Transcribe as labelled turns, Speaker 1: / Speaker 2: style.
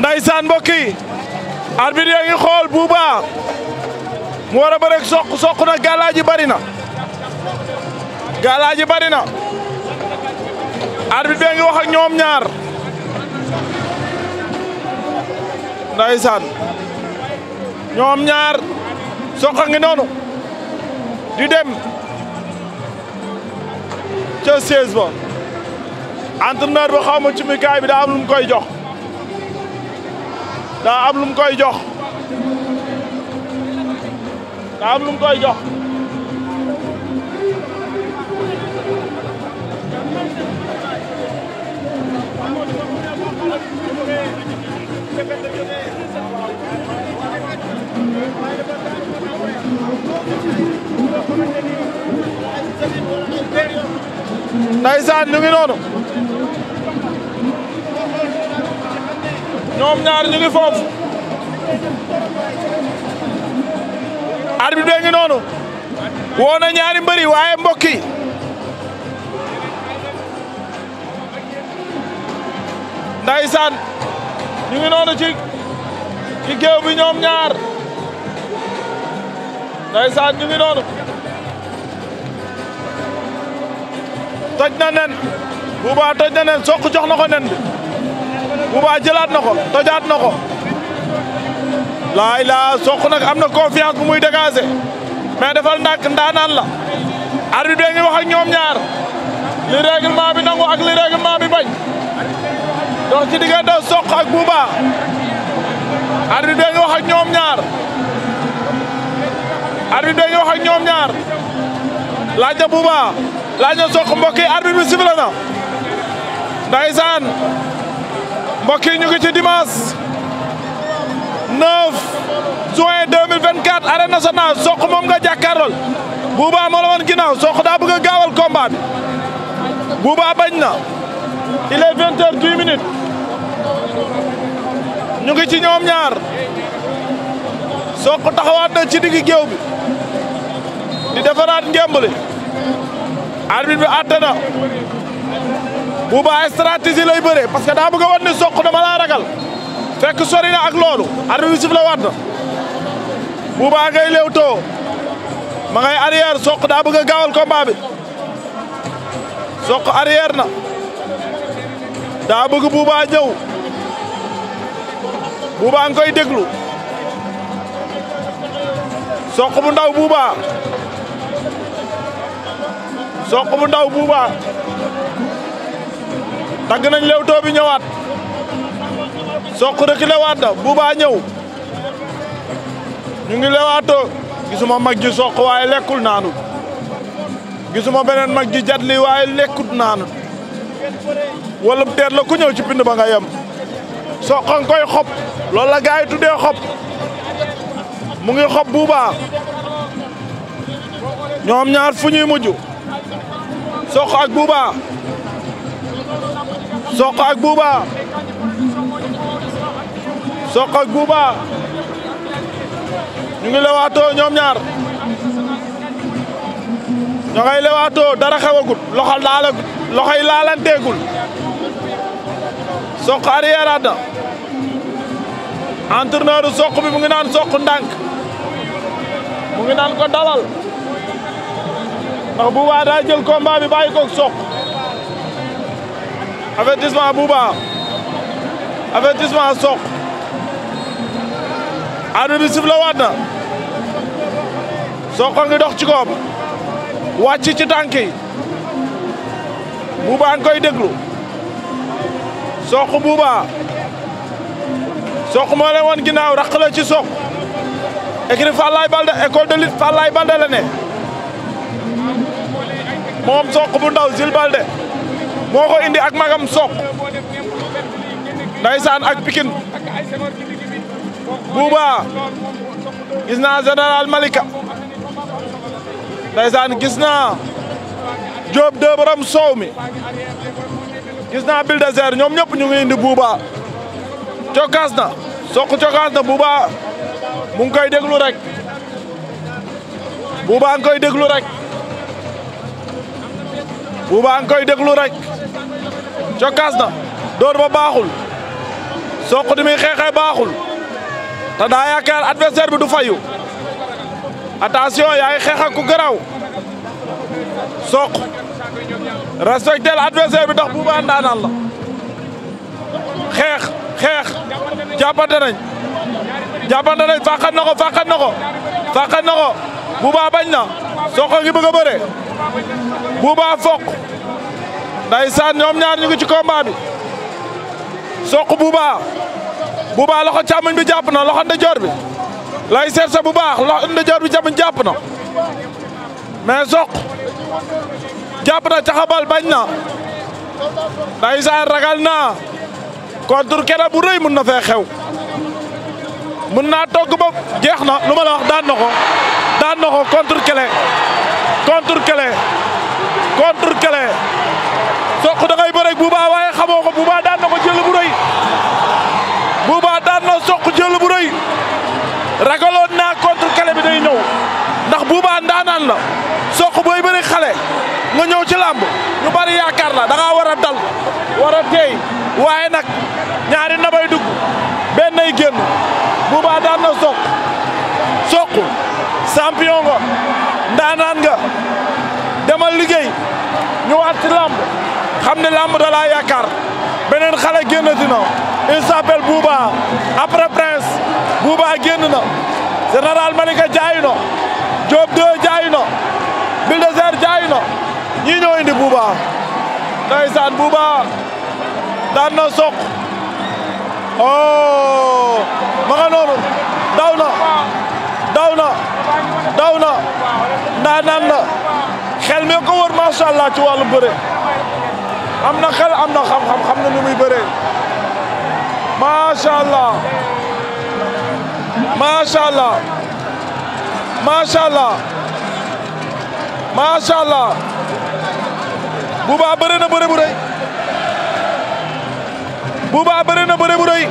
Speaker 1: ndaysaan mbokk yi arbitre yi ngi xool Bouba mu war a bëreeg Sokh na gàllaaji bari na gàllaaji bari na arbitre bi ngi wax ak ñoom ñaar ndaysaan ñoom ñaar Sokh a ngi noonu di dem ca 16 ba entraîneur ba xaw ma ci mikaay bi daa am lu mu koy jox daa am lu mu koy jox daa am lu mu koy jox ndaysaan ñu ngi noonu ñoom ñaar ñu ngi foofu arbitre bi ngi noonu woo na ñaari mbëri waaye mbokk yi ndaysaan ñu ngi noonu ci géew bi ñoom ñaar ndaysaan ñu ngi noonu toj na nen Bouba toj na nen Sokh jox na ko nen bi Bouba jëlaat na ko tojaat na ko laay laa Sokh nag am na confiance bu muy dégager mais defal ndànk ndaanaan la arbitre bi ngi wax ak ñoom ñaar li règlement bi nangu ak li règlement bi bañ dox ci diggante Sokh ak Bouba arbitre bi ngi wax ak ñoom ñaar arbitre bi ngi wax ak ñoom ñaar laaj na Bouba laaj na Sokh mbokk yi arbitre bi sifflé na ndaysaan mbokk yi ñu ngi ci dimanche 9 juin 2024 arène nationale Sokh moom nga jàkkaarlool Bouba moo la woon ginnaaw Sokh daa bëgg a gaawal combat bi Bouba bañ na il est 20h10 ñu ngi ci ñoom ñaar Sokh taxawaat na ci diggi géew bi di defaraat ngembali arbitre bi àtte na Bouba stratégie lay bëree parce que daa bëgg a wan ni Sokh dama laa ragal fekk sori na ak loolu arbitre bi sifflé waat na Bouba ngay léewtoo ma ngay arrière Sokh daa bëgg a gaawal combat bi Sokh arrière na daa bëgg Bouba ñëw Bouba nga koy déglu Sokh bu ndaw Bouba Sokh bu ndaw Bouba tagg nañ léewtoo bi ñëwaat Sokh reculé waat na Bouba ñëw ñu ngi lewaatoo gisuma mag ji Sokh waaye lekkul naanut gisuma beneen mag ji jatli waaye lekkut naanut wala teer la ku ñëw ci pind ba nga yem Sokh nga koy xob loolu la gars yi tuddee xob mu ngi xob Bouba ñoom ñaar fu ñuy mujj Sokh ak Bouba Sokh ak Bouba Sokh ak Bouba ñu ngi lewaatoo ñoom ñaar ñoo ngay lewaatoo dara xewagut loxo yi laalanteegul Sokh arrière na entraîneur Sokh bi mu ngi naan Sokh ndànk mu ngi naan ko dalal ndax Bouba daa jël combat bi bàyyi koog Sokh avertissement Bouba avertissement Sokh arbitre bi sifflé waat na Sokh a ngi dox ci koom wàcc ci tànk yi Bouba nga koy déglu Sokh Bouba Sokh moo leen woon ginnaaw raq la ci Sokh écurie Falaye Baldé école de lutte Falaye Baldé la ne moom Sokh bu ndaw Zil Baldé moo ko indi ak magam Sokh ndaysaan ak Pikine Bouba gis naa général Malika ndaysaan gis naa Diop de borom soow mi gis naa Bulldozer ñoom ñëpp ñu ngi indi Bouba cokkaas na Sokh cokkaas na Bouba mu ngi koy déglu rek Bouba nga koy déglu rek Bouba nga koy déglu rek cokkaas na door ba baaxul Sokh di muy xeexee baaxul te daa yaakaar adversaire bi du fayu attention yaa ngi xeex ak ku garaaw Sokh respectel adversaire bi ndax Bouba ndaanaan la xeex jàppante nañ fàqat na ko Bouba bañ na Sokh ngi bëgg a bëre Bouba Sokh ndeysaan ñoom ñaar ñu ngi ci combat bi Sokh Bouba loxo càmmoñ bi jàpp na loxo ndeyjoor bi lay seet sa bu baax loxo ndeyjoor bi jàpp na mais Sokh jàpp na caxabal bañ na ndeysaan ragal na contre keneen bu rëy mun na fee xew mun naa togg ba jeex na lu ma la wax daan na ko contre kele Sokh da ngay bëre Bouba waaye xamoo ko Bouba daan na ko jël bu rëy Bouba daan na Sokh jël bu rëy ragaloon naa contre kele bi day ñëw ndax Bouba ndaanaan la Sokh booy bëri xale nga ñëw ci làmb ñu bari yaakaar la da ngaa war a dal war a teey waaye nag ñaari nabay dugg benn ay génn Bouba daan na Sokh champion nga ndaanaan nga demal liggéey ñëwaat ci làmb xam ne làmb da laa yaakaar beneen xale génn dina il s'appelle Bouba après Prince Bouba génn na général Malika jaayu na Diop 2 jaayu na Bulldozer jaayu na ñii ñoo indi Bouba ndeysaan Bouba daan na Sokh oh ma nga noonu daw na ndaanaan la xel mi ko wër macha allah ci wàllu bëre am na xel am na xam-xam xam na nu muy bëree macha allah Bouba bëre na bëre bu rëy